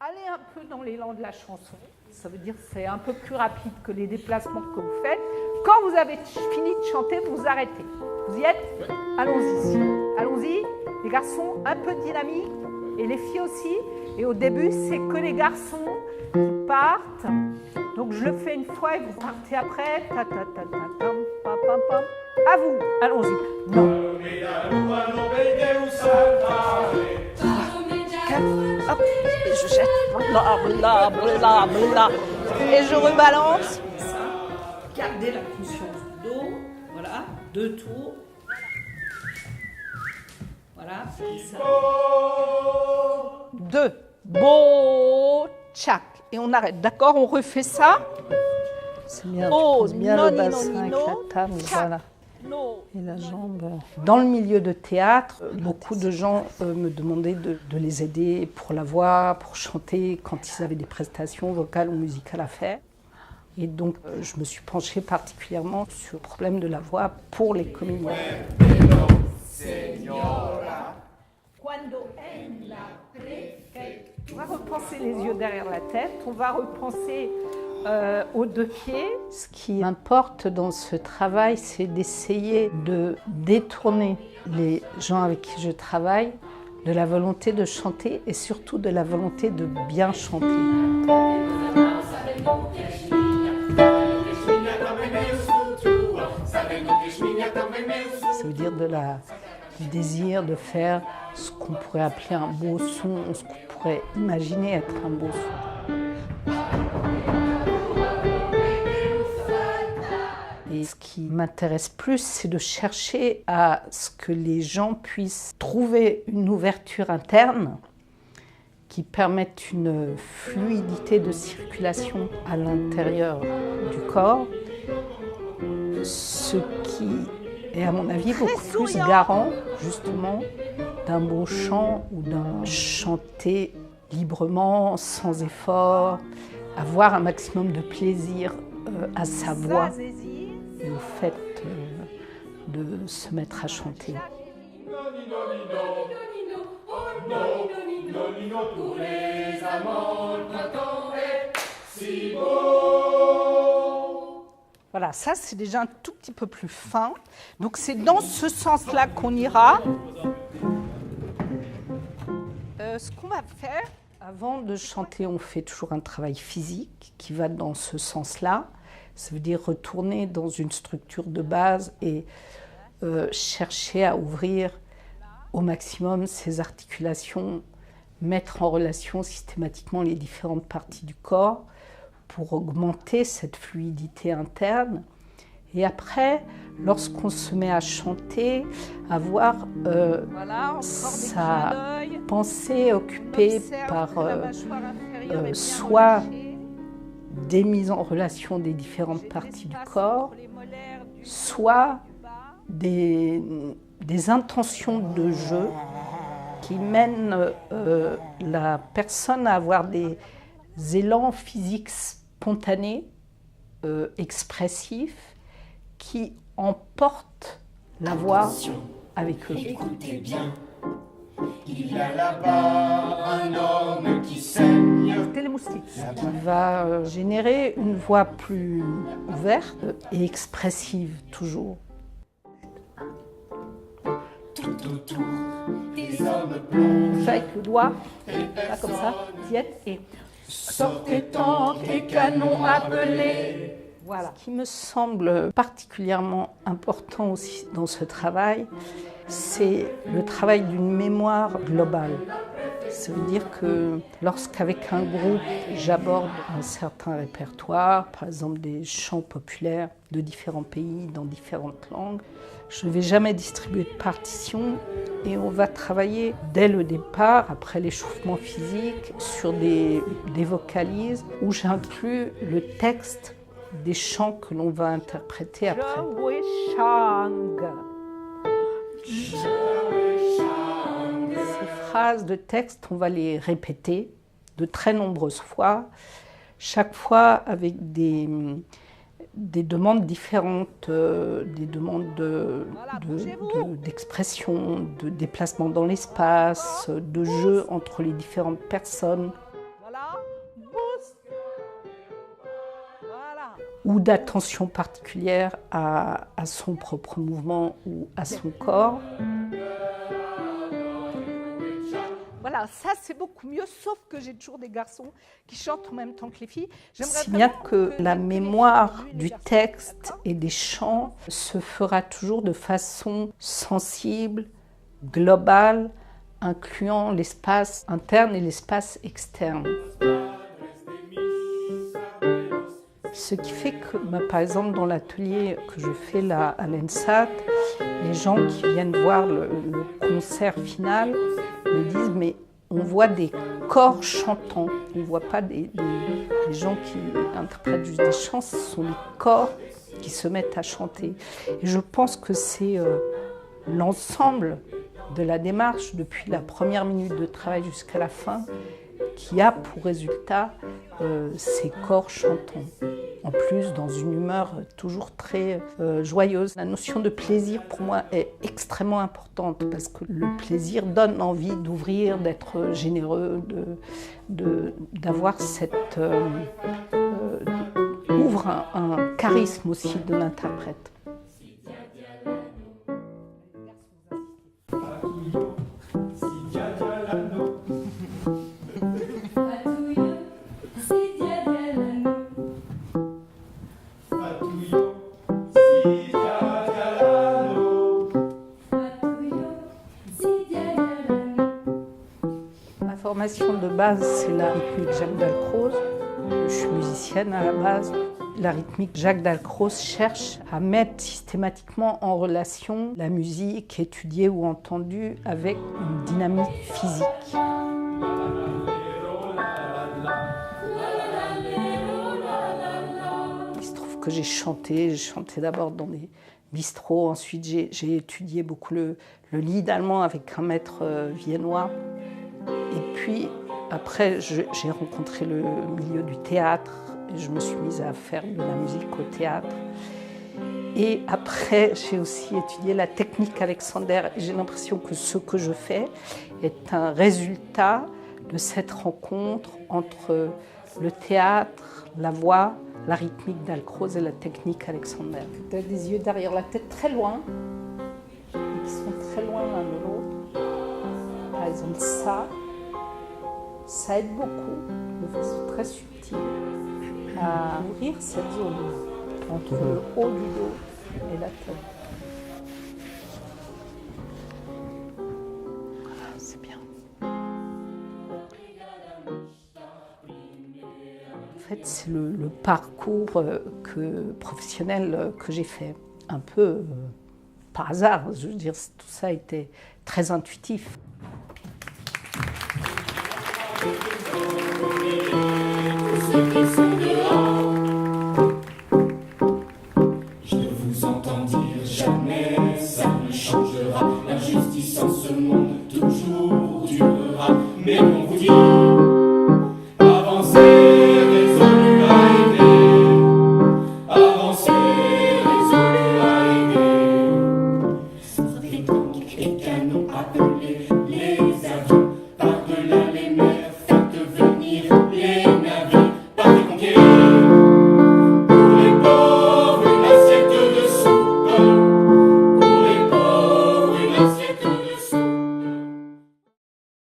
allez un peu dans l'élan de la chanson. Ça veut dire que c'est un peu plus rapide que les déplacements que vous faites. Quand vous avez fini de chanter, vous arrêtez. Vous y êtes? Allons-y. Allons-y. Les garçons, un peu de dynamique. Et les filles aussi. Et au début, c'est que les garçons qui partent. Donc je le fais une fois et vous partez après. Ta ta ta ta tam, pam pam pam. À vous. Allons-y. Non. Hop, et je jette, bla bla bla bla, et je rebalance. Gardez la conscience du dos, voilà, 2 tours. Voilà, ça. 2, beau, tchac, et on arrête, d'accord, on refait ça. C'est bien, Oh, tu poses bien le bassin avec la table, voilà. Et la jambe. Dans le milieu de théâtre, beaucoup de gens me demandaient de les aider pour la voix, pour chanter quand ils avaient des prestations vocales ou musicales à faire. Et donc, je me suis penchée particulièrement sur le problème de la voix pour les comédiens. On va repenser les yeux derrière la tête, on va repenser aux 2 pieds. Ce qui m'importe dans ce travail, c'est d'essayer de détourner les gens avec qui je travaille de la volonté de chanter et surtout de la volonté de bien chanter. Ça veut dire du désir de faire ce qu'on pourrait appeler un beau son, ce qu'on pourrait imaginer être un beau son. Et ce qui m'intéresse plus, c'est de chercher à ce que les gens puissent trouver une ouverture interne qui permette une fluidité de circulation à l'intérieur du corps, ce qui est à mon avis beaucoup plus garant justement d'un beau chant ou d'un chanter librement, sans effort, avoir un maximum de plaisir à sa voix et au fait de se mettre à chanter. Voilà, ça c'est déjà un tout petit peu plus fin. Donc c'est dans ce sens-là qu'on ira. Ce qu'on va faire, avant de chanter, on fait toujours un travail physique qui va dans ce sens-là. Ça veut dire retourner dans une structure de base et chercher à ouvrir au maximum ses articulations, mettre en relation systématiquement les différentes parties du corps pour augmenter cette fluidité interne. Et après, lorsqu'on se met à chanter, avoir sa pensée occupée par soit des mises en relation des différentes parties du corps, soit des intentions de jeu qui mènent la personne à avoir des élans physiques spontanés, expressifs, qui emportent la voix avec eux. Écoutez bien, il y a là-bas un homme qui saigne. C'était les moustiques. Qui va générer une voix plus ouverte et expressive toujours. Tout autour, des hommes plongent. Ça avec le doigt, pas comme ça, tiède et sortez tank et canon appelés. Voilà. Ce qui me semble particulièrement important aussi dans ce travail, c'est le travail d'une mémoire globale. Ça veut dire que lorsqu'avec un groupe, j'aborde un certain répertoire, par exemple des chants populaires de différents pays, dans différentes langues, je ne vais jamais distribuer de partition et on va travailler dès le départ, après l'échauffement physique, sur des vocalises où j'inclus le texte des chants que l'on va interpréter après. Ces phrases de texte, on va les répéter de très nombreuses fois, chaque fois avec des demandes différentes, des demandes d'expression, de déplacement dans l'espace, de jeu entre les différentes personnes. ou d'attention particulière à son propre mouvement ou à son corps. Voilà, ça c'est beaucoup mieux, sauf que j'ai toujours des garçons qui chantent en même temps que les filles. Si bien que la mémoire du texte et des chants se fera toujours de façon sensible, globale, incluant l'espace interne et l'espace externe. Ce qui fait que, par exemple, dans l'atelier que je fais là à l'ENSAT, les gens qui viennent voir le concert final me disent « mais on voit des corps chantants, on ne voit pas des gens qui interprètent juste des chants, ce sont des corps qui se mettent à chanter ». Et je pense que c'est l'ensemble de la démarche, depuis la première minute de travail jusqu'à la fin, qui a pour résultat ces corps chantants. En plus, dans une humeur toujours très joyeuse. La notion de plaisir, pour moi, est extrêmement importante parce que le plaisir donne envie d'ouvrir, d'être généreux, d'avoir cette... ouvre un charisme aussi de l'interprète. Ma formation de base, c'est la rythmique Jacques Dalcroze. Je suis musicienne à la base. La rythmique Jacques Dalcroze cherche à mettre systématiquement en relation la musique étudiée ou entendue avec une dynamique physique. Il se trouve que j'ai chanté d'abord dans des bistrots, ensuite j'ai étudié beaucoup le lied allemand avec un maître viennois. Et puis après, j'ai rencontré le milieu du théâtre. Je me suis mise à faire de la musique au théâtre. Et après, j'ai aussi étudié la technique Alexander. Et j'ai l'impression que ce que je fais est un résultat de cette rencontre entre le théâtre, la voix, la rythmique Dalcroze et la technique Alexander. Tu as des yeux derrière la tête très loin, et qui sont très loin l'un de l'autre. Par exemple, ça aide beaucoup, de façon très subtile, à ouvrir cette zone entre le haut du dos et la tête. Voilà, c'est bien. En fait, c'est le parcours professionnel que j'ai fait, un peu par hasard. Je veux dire, tout ça a été très intuitif. Je vous entends dire jamais, ça ne changera. L'injustice en ce monde toujours durera. Mais on vous dit